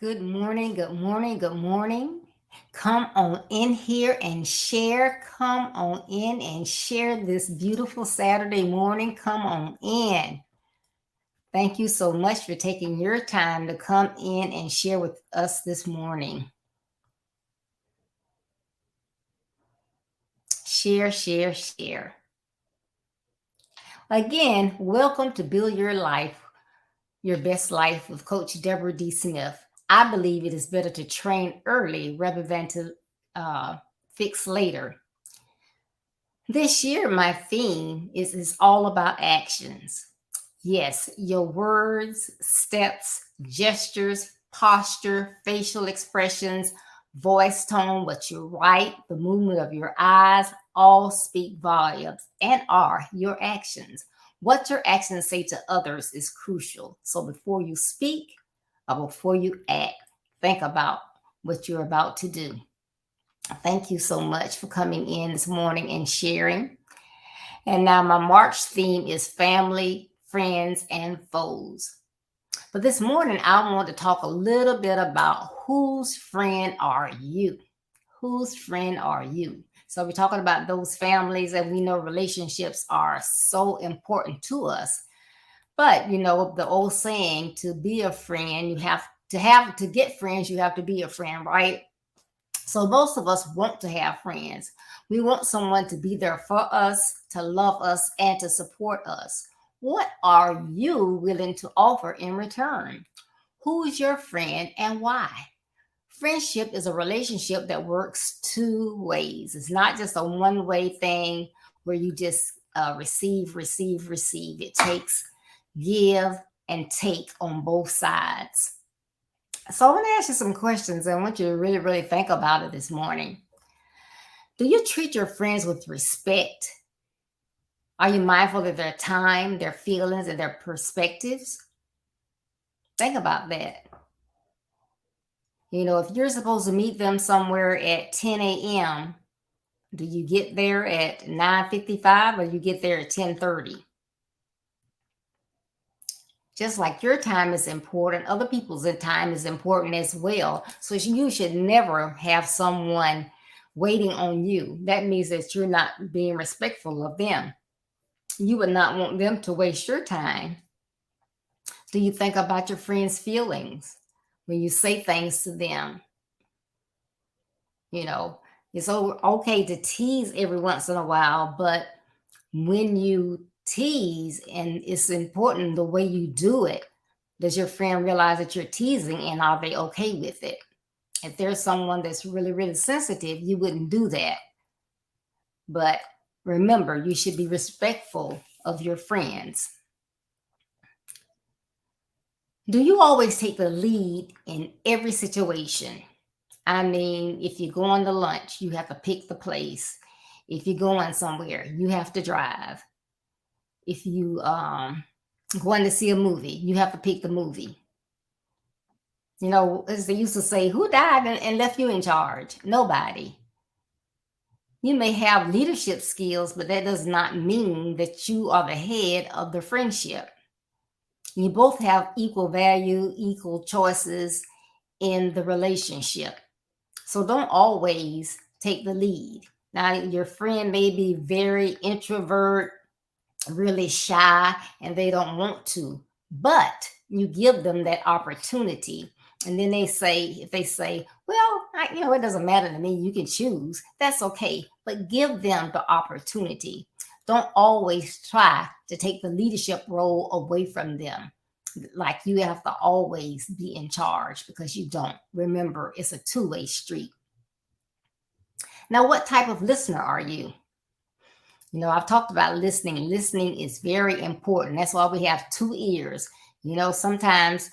Good morning, good morning, good morning. Come on in here and share. Come on in and share this beautiful Saturday morning. Come on in. Thank you so much for taking your time to come in and share with us this morning. Share, share, share. Again, welcome to Build Your Life, Your Best Life with Coach Deborah D. Smith. I believe it is better to train early rather than to uh, fix later. This year, my theme is all about actions. Yes, your words, steps, gestures, posture, facial expressions, voice tone, what you write, the movement of your eyes, all speak volumes and are your actions. What your actions say to others is crucial. So before you speak or before you act, think about what you're about to do. Thank you so much for coming in this morning and sharing. And now my March theme is family, friends, and foes. But this morning, I want to talk a little bit about whose friend are you? Whose friend are you? So we're talking about those families, and we know relationships are so important to us. But the old saying, to be a friend, you have to get friends, you have to be a friend, right? So most of us want to have friends. We want someone to be there for us, to love us, and to support us. What are you willing to offer in return? Who is your friend and why? Friendship is a relationship that works two ways. It's not just a one-way thing where you just receive, receive, receive. It takes give and take on both sides. So I want to ask you some questions. I want you to really, really think about it this morning. Do you treat your friends with respect? Are you mindful of their time, their feelings, and their perspectives? Think about that. If you're supposed to meet them somewhere at 10 a.m., do you get there at 9:55 or you get there at 10:30? Just like your time is important, other people's time is important as well. So you should never have someone waiting on you. That means that you're not being respectful of them. You would not want them to waste your time. Do you think about your friends' feelings when you say things to them? You know, it's okay to tease every once in a while, but when you tease, and it's important the way you do it, does your friend realize that you're teasing and are they okay with it? If there's someone that's really, really sensitive, you wouldn't do that. But remember, you should be respectful of your friends. Do you always take the lead in every situation? I mean, if you're going to lunch, you have to pick the place. If you're going somewhere, you have to drive. If you going to see a movie, you have to pick the movie. As they used to say, who died and left you in charge? Nobody. You may have leadership skills, but that does not mean that you are the head of the friendship. You both have equal value, equal choices in the relationship. So don't always take the lead. Now, your friend may be very introvert, really shy, and they don't want to, but you give them that opportunity. And then if they say, well, it doesn't matter to me, you can choose, that's okay. But give them the opportunity. Don't always try to take the leadership role away from them. Like you have to always be in charge, because you don't. Remember, it's a two-way street. Now, what type of listener are you? I've talked about listening. Listening is very important. That's why we have two ears. Sometimes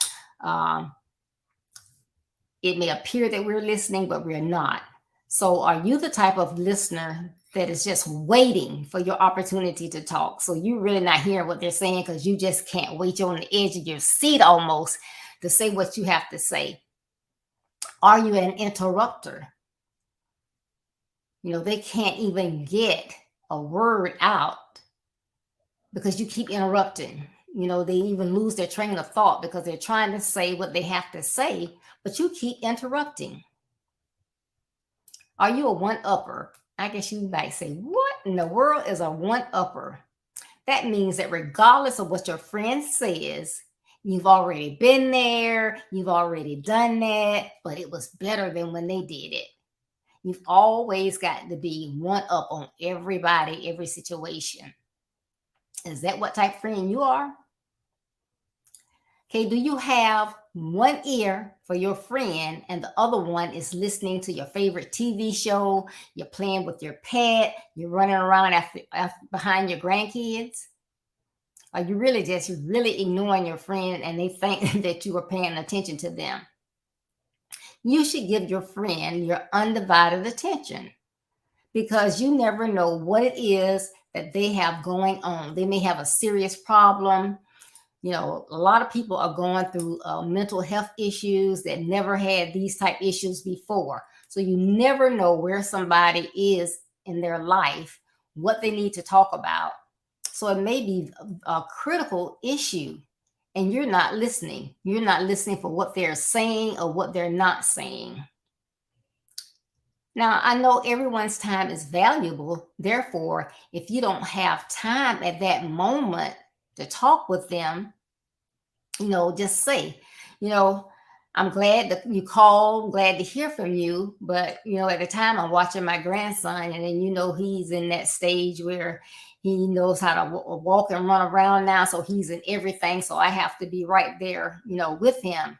it may appear that we're listening, but we're not. So are you the type of listener that is just waiting for your opportunity to talk? So you're really not hearing what they're saying because you just can't wait. You're on the edge of your seat almost to say what you have to say. Are you an interrupter? They can't even get a word out because you keep interrupting. They even lose their train of thought because they're trying to say what they have to say, but you keep interrupting. Are you a one-upper? I guess you might say, what in the world is a one-upper? That means that regardless of what your friend says, you've already been there, you've already done that, but it was better than when they did it. You've always got to be one up on everybody, every situation. Is that what type of friend you are? Okay, do you have one ear for your friend and the other one is listening to your favorite TV show, you're playing with your pet, you're running around behind your grandkids? Are you really ignoring your friend and they think that you are paying attention to them? You should give your friend your undivided attention because you never know what it is that they have going on. They may have a serious problem. A lot of people are going through mental health issues that never had these type issues before. So you never know where somebody is in their life, what they need to talk about. So it may be a critical issue and you're not listening. You're not listening for what they're saying or what they're not saying. Now, I know everyone's time is valuable. Therefore, if you don't have time at that moment to talk with them, just say, I'm glad that you called, glad to hear from you. But, at the time I'm watching my grandson and then, he's in that stage where he knows how to walk and run around now. So he's in everything. So I have to be right there, with him.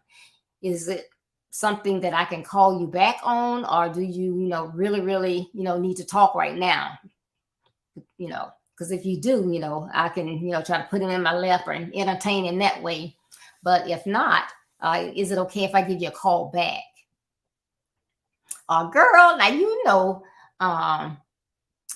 Is it something that I can call you back on? Or do you, really, really, need to talk right now? Because if you do, I can, try to put him in my lap and entertain him that way. But if not, is it okay if I give you a call back? Girl,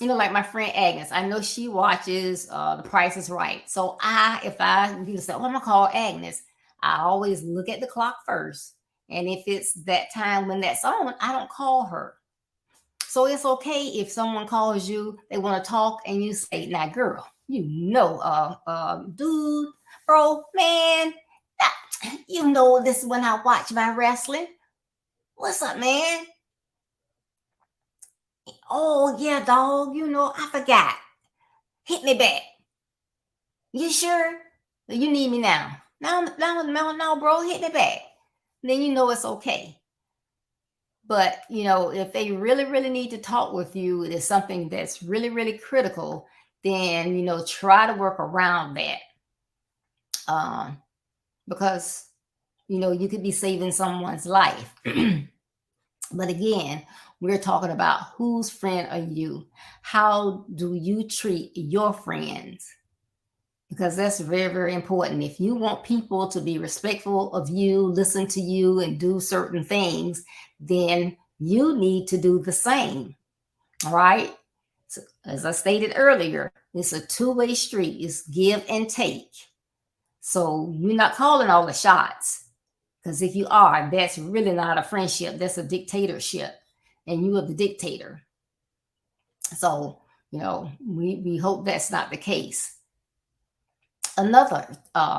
now like my friend Agnes, I know she watches The Price is Right. So if I say, I'm gonna call Agnes, I always look at the clock first. And if it's that time when that's on, I don't call her. So it's okay if someone calls you, they want to talk, and you say, now, girl, dude, bro, man, this is when I watch my wrestling. What's up, man? Oh, yeah, dog, I forgot. Hit me back. You sure? You need me now. No, bro, hit me back. Then it's okay. But, if they really, really need to talk with you, it is something that's really, really critical, then, try to work around that. Because, you could be saving someone's life. But again, we're talking about whose friend are you? How do you treat your friends? Because that's very, very important. If you want people to be respectful of you, listen to you, and do certain things, then you need to do the same. All right. So, as I stated earlier, it's a two-way street. It's give and take. So you're not calling all the shots. Because if you are, that's really not a friendship. That's a dictatorship. And you are the dictator. So, we hope that's not the case. Another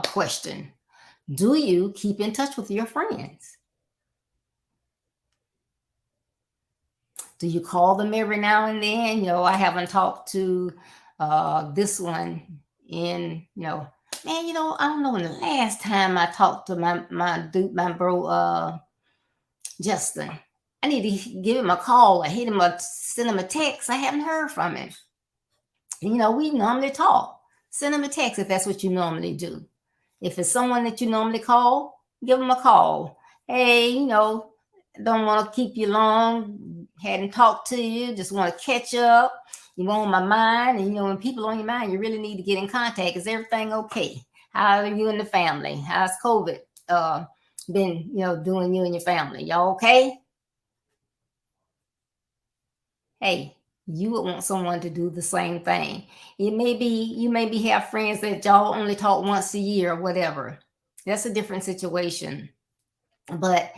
question. Do you keep in touch with your friends? Do you call them every now and then? I haven't talked to this one in, man, I don't know when the last time I talked to my bro, Justin. I need to give him a call or hit him or send him a text. I haven't heard from him. We normally talk. Send him a text if that's what you normally do. If it's someone that you normally call, give them a call. Hey, don't want to keep you long. Hadn't talked to you. Just want to catch up. You on my mind. And, when people on your mind, you really need to get in contact. Is everything okay? How are you and the family? How's COVID been, doing you and your family? Y'all okay? Hey, you would want someone to do the same thing. You maybe have friends that y'all only talk once a year or whatever. That's a different situation. But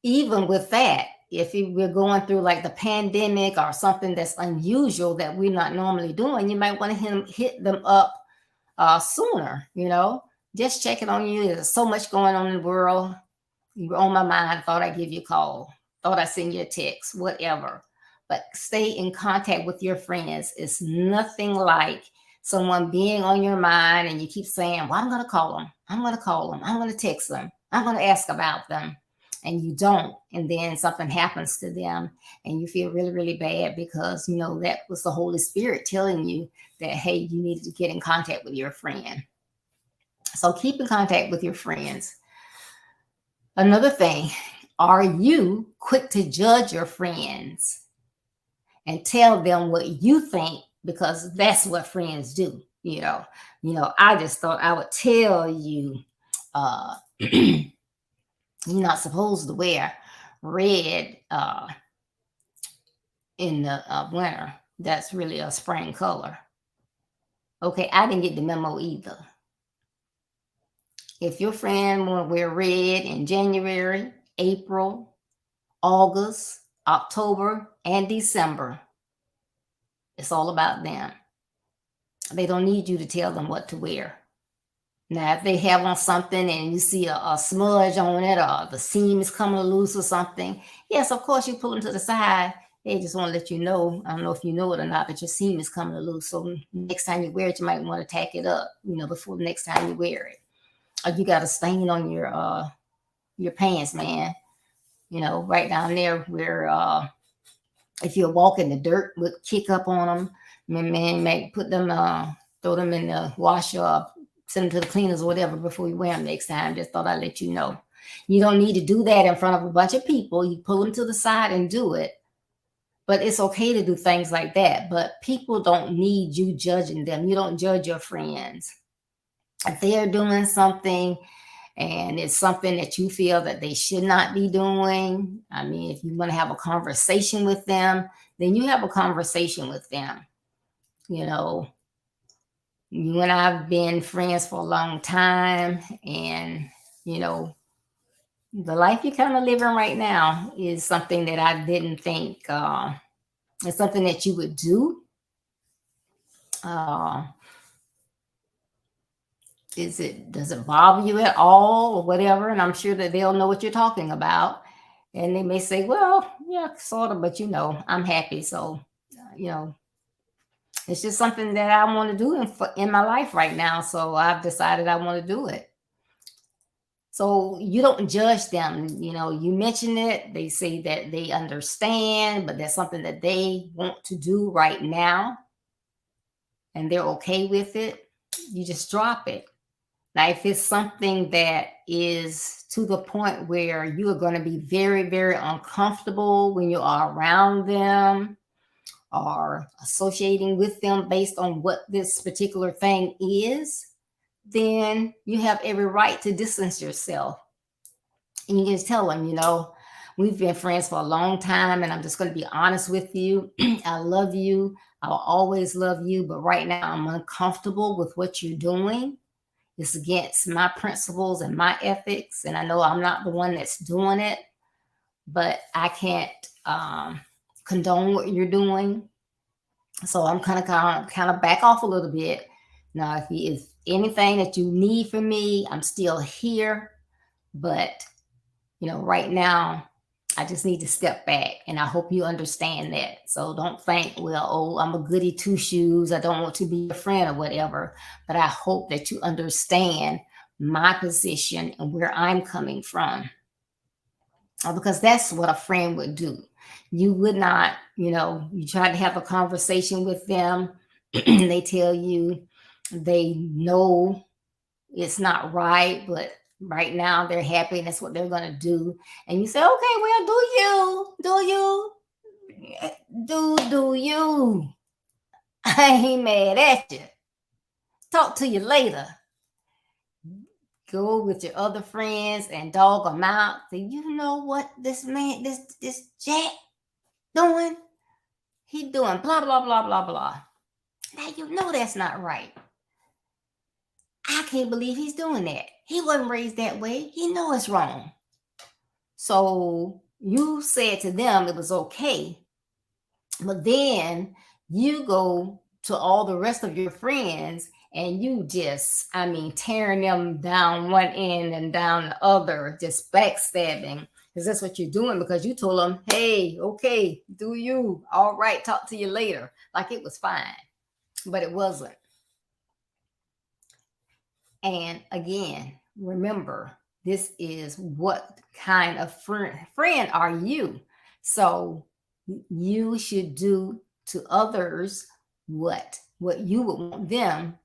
even with that, if we're going through like the pandemic or something that's unusual that we're not normally doing, you might want to hit them up sooner, just checking on you. There's so much going on in the world. You were on my mind. Thought I'd give you a call. Thought I'd send you a text, whatever. But stay in contact with your friends. It's nothing like someone being on your mind and you keep saying, well, I'm going to call them. I'm going to call them. I'm going to text them. I'm going to ask about them. And you don't. And then something happens to them and you feel really, really bad because, that was the Holy Spirit telling you that, hey, you needed to get in contact with your friend. So keep in contact with your friends. Another thing, are you quick to judge your friends and tell them what you think? Because that's what friends do. I just thought I would tell you, you're not supposed to wear red in the winter. That's really a spring color. Okay, I didn't get the memo either. If your friend want to wear red in January, April, August, October, and December, it's all about them. They don't need you to tell them what to wear. Now, if they have on something and you see a smudge on it or the seam is coming loose or something, yes, of course, you pull them to the side. They just want to let you know, I don't know if you know it or not, but your seam is coming loose. So next time you wear it, you might want to tack it up, before the next time you wear it. Or you got a stain on your pants, man. Right down there where if you're walking, the dirt would kick up on them. Man, may put them, throw them in the washer, send them to the cleaners or whatever before you wear them next time. Just thought I'd let you know. You don't need to do that in front of a bunch of people. You pull them to the side and do it. But it's okay to do things like that. But people don't need you judging them. You don't judge your friends. If they are doing something and it's something that you feel that they should not be doing, I mean, if you want to have a conversation with them, then you have a conversation with them. You and I have been friends for a long time, and, the life you're kind of living right now is something that I didn't think is something that you would do. Does it bother you at all or whatever? And I'm sure that they'll know what you're talking about. And they may say, well, yeah, sort of, but I'm happy. So, it's just something that I want to do in my life right now. So I've decided I want to do it. So you don't judge them. You mention it. They say that they understand, but that's something that they want to do right now. And they're okay with it. You just drop it. Now, if it's something that is to the point where you are going to be very, very uncomfortable when you are around them or associating with them based on what this particular thing is, then you have every right to distance yourself. And you can just tell them, we've been friends for a long time, and I'm just going to be honest with you. I love you. I will always love you. But right now, I'm uncomfortable with what you're doing. It's against my principles and my ethics. And I know I'm not the one that's doing it, but I can't condone what you're doing. So I'm kind of back off a little bit. Now, if anything that you need from me, I'm still here. But, right now, I just need to step back, and I hope you understand that. So don't think, well, I'm a goody two shoes. I don't want to be a friend or whatever. But I hope that you understand my position and where I'm coming from. Because that's what a friend would do. You would not, you try to have a conversation with them. They tell you they know it's not right, but right now they're happy and that's what they're going to do. And you say, okay, well, do you? I ain't mad at you. Talk to you later. Go with your other friends and dog them out. Say, you know what this man, this Jack doing? He doing blah, blah, blah, blah, blah. Now that's not right. I can't believe he's doing that. He wasn't raised that way. He know it's wrong. So you said to them it was okay. But then you go to all the rest of your friends and you just, I mean, tearing them down one end and down the other, just backstabbing. Because that's what you're doing, because you told them, hey, okay, do you. All right, talk to you later. Like it was fine, but it wasn't. And again, remember, this is what kind of friend are you? So you should do to others what you would want them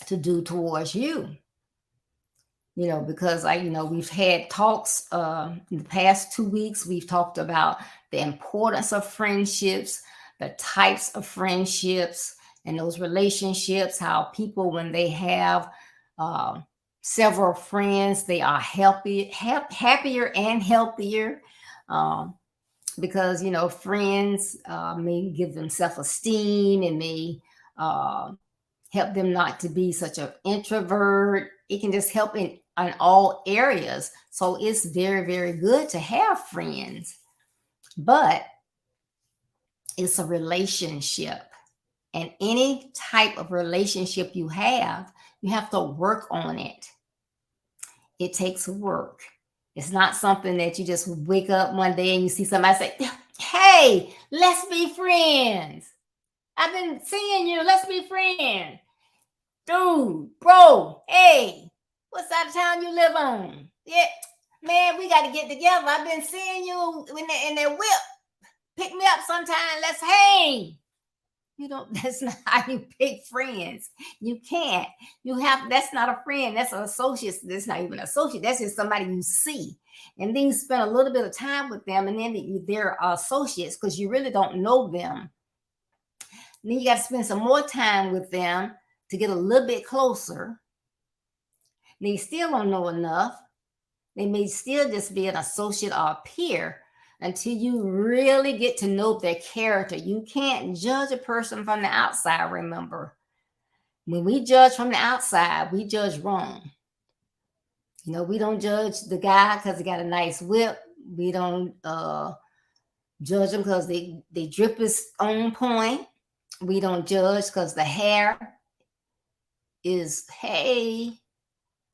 to do towards you. Because we've had talks in the past 2 weeks. We've talked about the importance of friendships, the types of friendships, and those relationships, how people, when they have uh, several friends, they are happier and healthier. um, because friends may give them self-esteem, and may uh, help them not to be such an introvert. It can just help in all areas. So it's very, very good to have friends, but it's a relationship. And any type of relationship you have to work on it. It takes work. It's not something that you just wake up one day and you see somebody say, hey, let's be friends. I've been seeing you. Let's be friends. Dude, bro, hey, what side of town you live on? Yeah, man, we got to get together. I've been seeing you in that whip. Pick me up sometime. Let's hang. That's not how you pick friends. You can't. That's not a friend. That's an associate. That's not even an associate. That's just somebody you see. And then you spend a little bit of time with them, and then they're associates because you really don't know them. And then you got to spend some more time with them to get a little bit closer. And you still don't know enough. They may still just be an associate or a peer until you really get to know their character. You can't judge a person from the outside, remember. When we judge from the outside, we judge wrong. We don't judge the guy because he got a nice whip. We don't judge them because they drip is on point. We don't judge because the hair is, hey,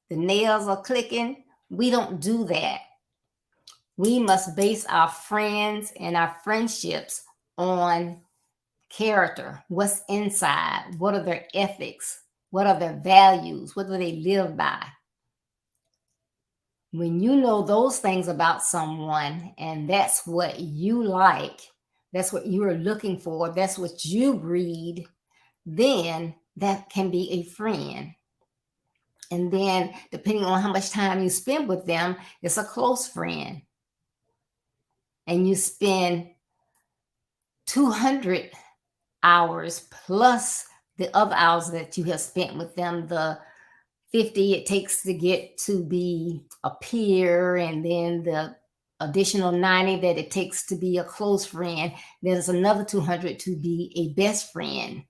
the nails are clicking. We don't do that. We must base our friends and our friendships on character. What's inside? What are their ethics? What are their values? What do they live by? When you know those things about someone, and that's what you like, that's what you are looking for, that's what you breed, then that can be a friend. And then, depending on how much time you spend with them, it's a close friend. And you spend 200 hours plus the other hours that you have spent with them, the 50 it takes to get to be a peer, and then the additional 90 that it takes to be a close friend. There's another 200 to be a best friend.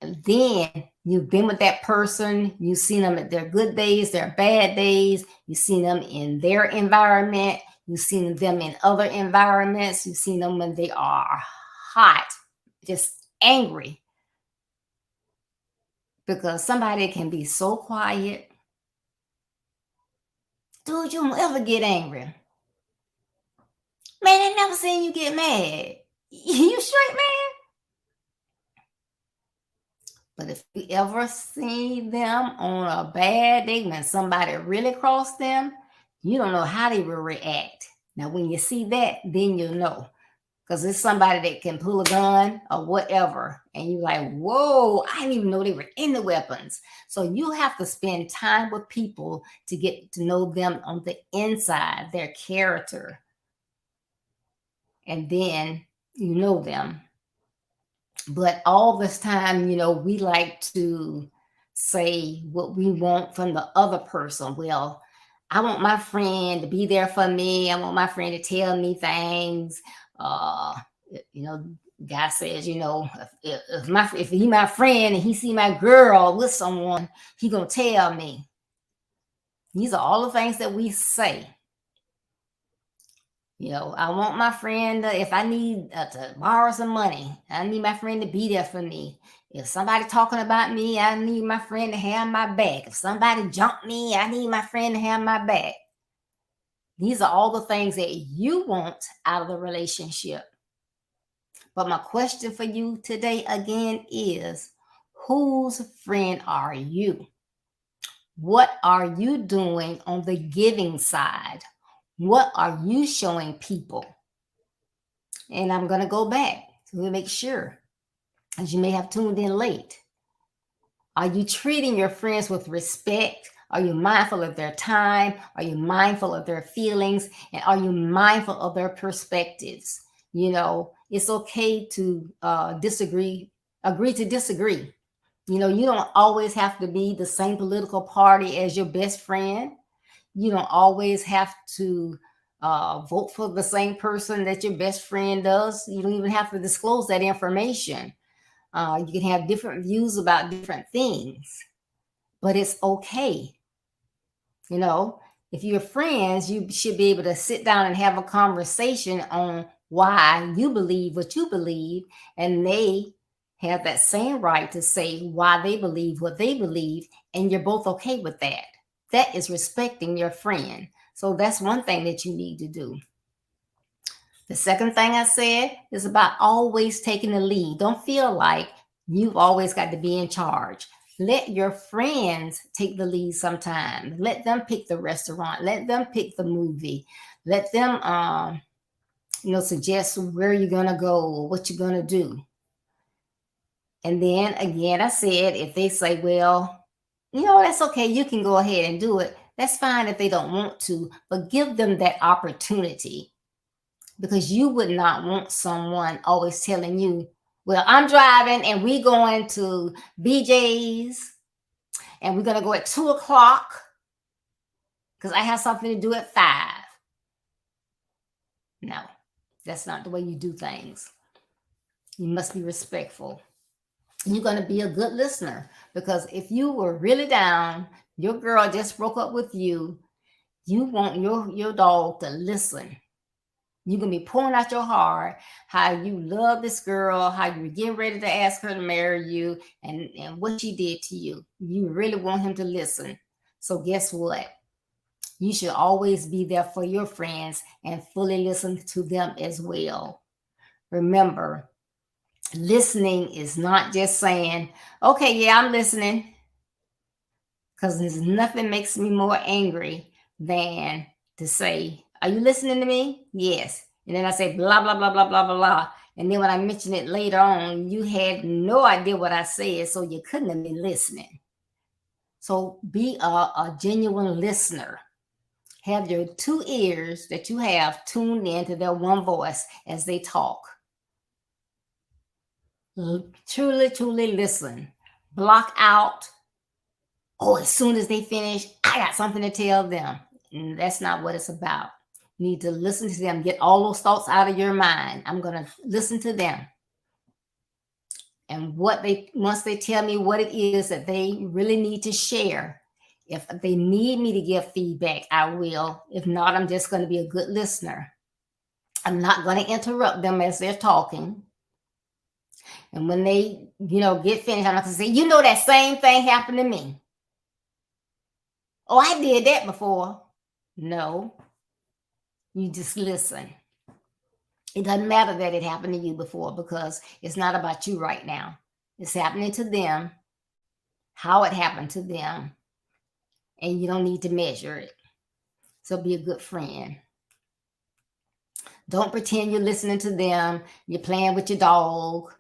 And then you've been with that person, you've seen them at their good days, their bad days, you've seen them in their environment, you've seen them in other environments, you've seen them when they are hot, just angry. Because somebody can be so quiet. Dude, you don't ever get angry. Man, I never seen you get mad. You straight, man? But if you ever see them on a bad day, when somebody really crossed them, you don't know how they will react. Now, when you see that, then you'll know. Because it's somebody that can pull a gun or whatever. And you're like, whoa, I didn't even know they were into weapons. So you have to spend time with people to get to know them on the inside, their character. And then you know them. But all this time, we like to say what we want from the other person. Well, I want my friend to be there for me. I want my friend to tell me things. Guy says, if he my friend and he see my girl with someone, he gonna tell me. These are all the things that we say. I want my friend if I need to borrow some money, I need my friend to be there for me. If somebody talking about me, I need my friend to have my back. If somebody jumped me, I need my friend to have my back. These are all the things that you want out of the relationship. But my question for you today again is, whose friend are you? What are you doing on the giving side? What are you showing people? And I'm going to go back to make sure, as you may have tuned in late. Are you treating your friends with respect? Are you mindful of their time? Are you mindful of their feelings? And are you mindful of their perspectives? You know, it's okay to agree to disagree. You know, you don't always have to be the same political party as your best friend. You don't always have to vote for the same person that your best friend does. You don't even have to disclose that information. You can have different views about different things, but it's okay. You know, if you're friends, you should be able to sit down and have a conversation on why you believe what you believe, and they have that same right to say why they believe what they believe, and you're both okay with that. That is respecting your friend. So that's one thing that you need to do. The second thing I said is about always taking the lead. Don't feel like you've always got to be in charge. Let your friends take the lead sometimes. Let them pick the restaurant. Let them pick the movie. Let them, suggest where you're going to go or what you're going to do. And then again, I said, if they say, well, that's okay, you can go ahead and do it. That's fine if they don't want to, but give them that opportunity. Because you would not want someone always telling you, well, I'm driving and we going to BJ's and we're going to go at 2:00 because I have something to do at 5. No, that's not the way you do things. You must be respectful. You're going to be a good listener, because if you were really down, your girl just broke up with you, you want your dog to listen. You're going to be pouring out your heart, how you love this girl, how you're getting ready to ask her to marry you, and what she did to you. You really want him to listen. So guess what? You should always be there for your friends and fully listen to them as well. Remember, listening is not just saying, okay, yeah, I'm listening. Because there's nothing makes me more angry than to say, are you listening to me? Yes. And then I say, blah, blah, blah, blah, blah, blah, blah. And then when I mention it later on, you had no idea what I said, so you couldn't have been listening. So be a genuine listener. Have your 2 ears that you have tuned into their one voice as they talk. Truly, truly listen. Block out, as soon as they finish, I got something to tell them. And that's not what it's about. You need to listen to them. Get all those thoughts out of your mind. I'm going to listen to them. And once they tell me what it is that they really need to share, if they need me to give feedback, I will. If not, I'm just going to be a good listener. I'm not going to interrupt them as they're talking. And when they, get finished, I'm not going to say, that same thing happened to me. Oh, I did that before. No, you just listen. It doesn't matter that it happened to you before, because it's not about you right now. It's happening to them, how it happened to them, and you don't need to measure it. So be a good friend. Don't pretend you're listening to them. You're playing with your dog.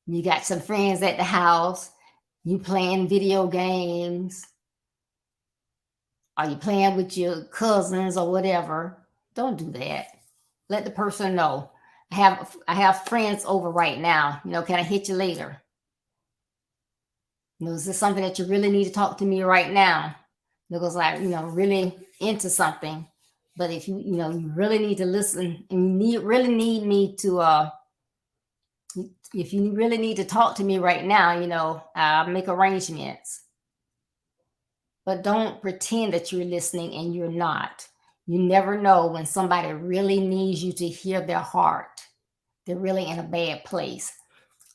You got some friends at the house. You playing video games. Are you playing with your cousins or whatever? Don't do that. Let the person know. I have friends over right now. Can I hit you later? Is this something that you really need to talk to me right now? Because really into something. But if you really need to listen, and you really need me to, if you really need to talk to me right now, I'll make arrangements. But don't pretend that you're listening and you're not. You never know when somebody really needs you to hear their heart. They're really in a bad place.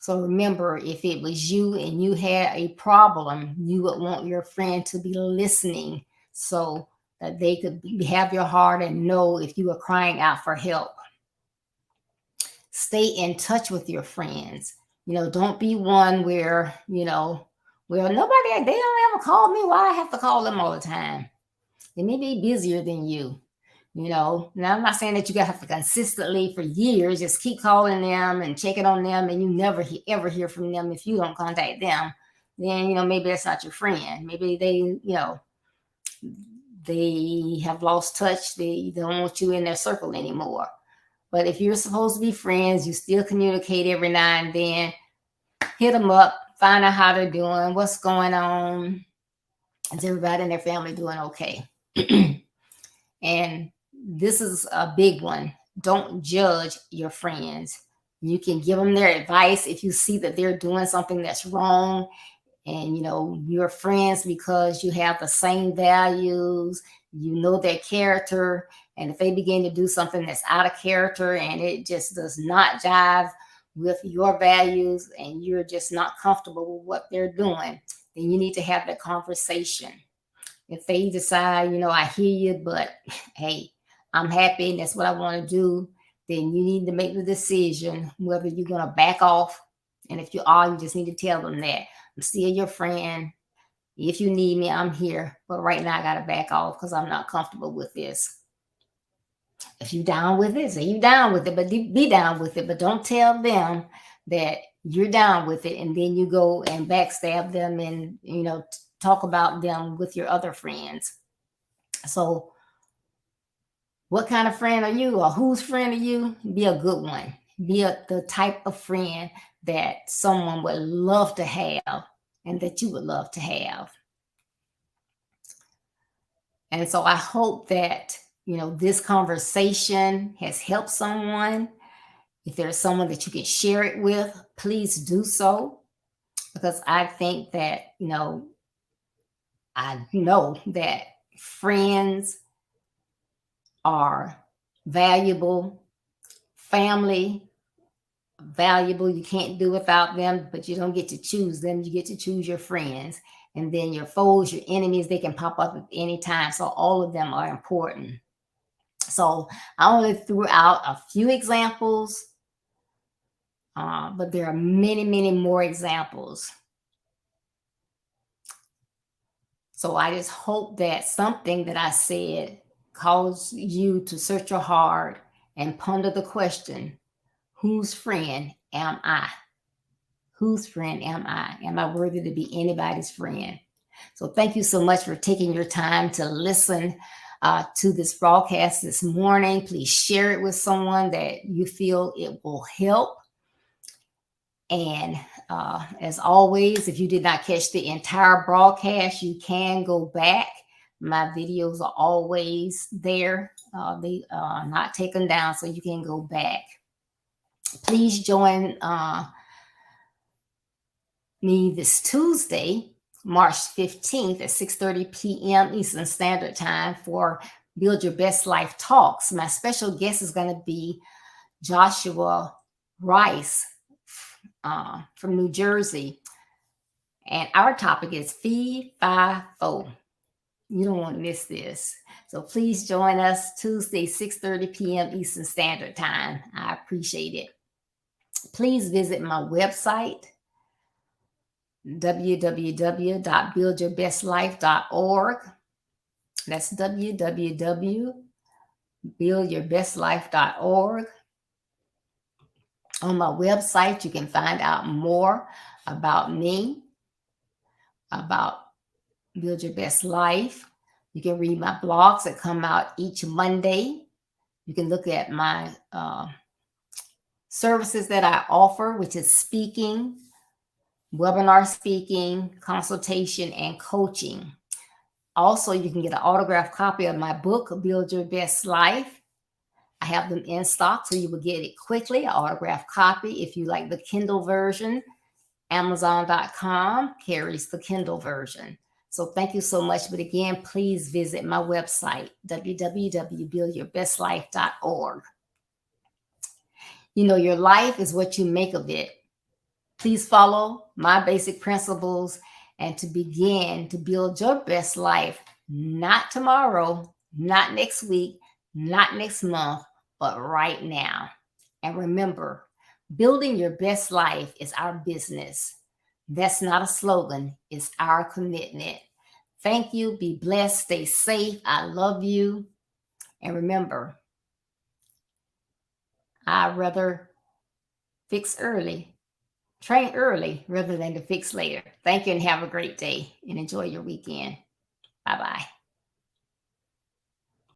So remember, if it was you and you had a problem, you would want your friend to be listening so that they could have your heart and know if you are crying out for help. Stay in touch with your friends. Don't be one where, well, nobody, they don't ever call me. Why I have to call them all the time? They may be busier than you. Now I'm not saying that you gotta have to consistently for years just keep calling them and checking on them, and you never ever hear from them. If you don't contact them, then maybe that's not your friend. Maybe they have lost touch. They don't want you in their circle anymore. But if you're supposed to be friends, you still communicate every now and then. Hit them up, find out how they're doing, what's going on. Is everybody in their family doing okay? And this is a big one. Don't judge your friends. You can give them their advice if you see that they're doing something that's wrong. And you're friends because you have the same values, their character. And if they begin to do something that's out of character and it just does not jive with your values and you're just not comfortable with what they're doing, then you need to have that conversation. If they decide, I hear you, but hey, I'm happy and that's what I want to do, then you need to make the decision whether you're going to back off. And if you are, you just need to tell them that I'm still your friend. If you need me, I'm here. But right now I got to back off because I'm not comfortable with this. If you down with it, say you down with it, but be down with it. But don't tell them that you're down with it and then you go and backstab them and, talk about them with your other friends. So what kind of friend are you, or whose friend are you? Be a good one. Be the type of friend that someone would love to have and that you would love to have. And so I hope that, this conversation has helped someone. If there's someone that you can share it with, please do so. Because I think that, I know that friends are valuable, family valuable. You can't do without them, but you don't get to choose them. You get to choose your friends. And then your foes, your enemies, they can pop up at any time. So all of them are important. So I only threw out a few examples, but there are many, many more examples. So I just hope that something that I said caused you to search your heart and ponder the question, whose friend am I? Whose friend am I? Am I worthy to be anybody's friend? So thank you so much for taking your time to listen to this broadcast this morning. Please share it with someone that you feel it will help. And as always, if you did not catch the entire broadcast, you can go back. My videos are always there. They are not taken down, so you can go back. Please join me this Tuesday, March 15th at 6:30 p.m. Eastern Standard Time for Build Your Best Life Talks. My special guest is going to be Joshua Rice from New Jersey. And our topic is Feed 5-4. You don't want to miss this. So please join us Tuesday, 6:30 p.m. Eastern Standard Time. I appreciate it. Please visit my website, www.buildyourbestlife.org. That's www.buildyourbestlife.org. On my website, you can find out more about me, about Build Your Best Life. You can read my blogs that come out each Monday. You can look at my services that I offer, which is speaking, webinar speaking, consultation, and coaching. Also, you can get an autographed copy of my book, Build Your Best Life. I have them in stock, so you will get it quickly, an autographed copy. If you like the Kindle version, Amazon.com carries the Kindle version. So thank you so much. But again, please visit my website, www.buildyourbestlife.org. Your life is what you make of it. Please follow my basic principles and to begin to build your best life, not tomorrow, not next week, not next month, but right now. And remember, building your best life is our business. That's not a slogan, it's our commitment. Thank you. Be blessed. Stay safe. I love you. And remember, I'd rather fix early, train early rather than to fix later. Thank you and have a great day and enjoy your weekend. Bye bye.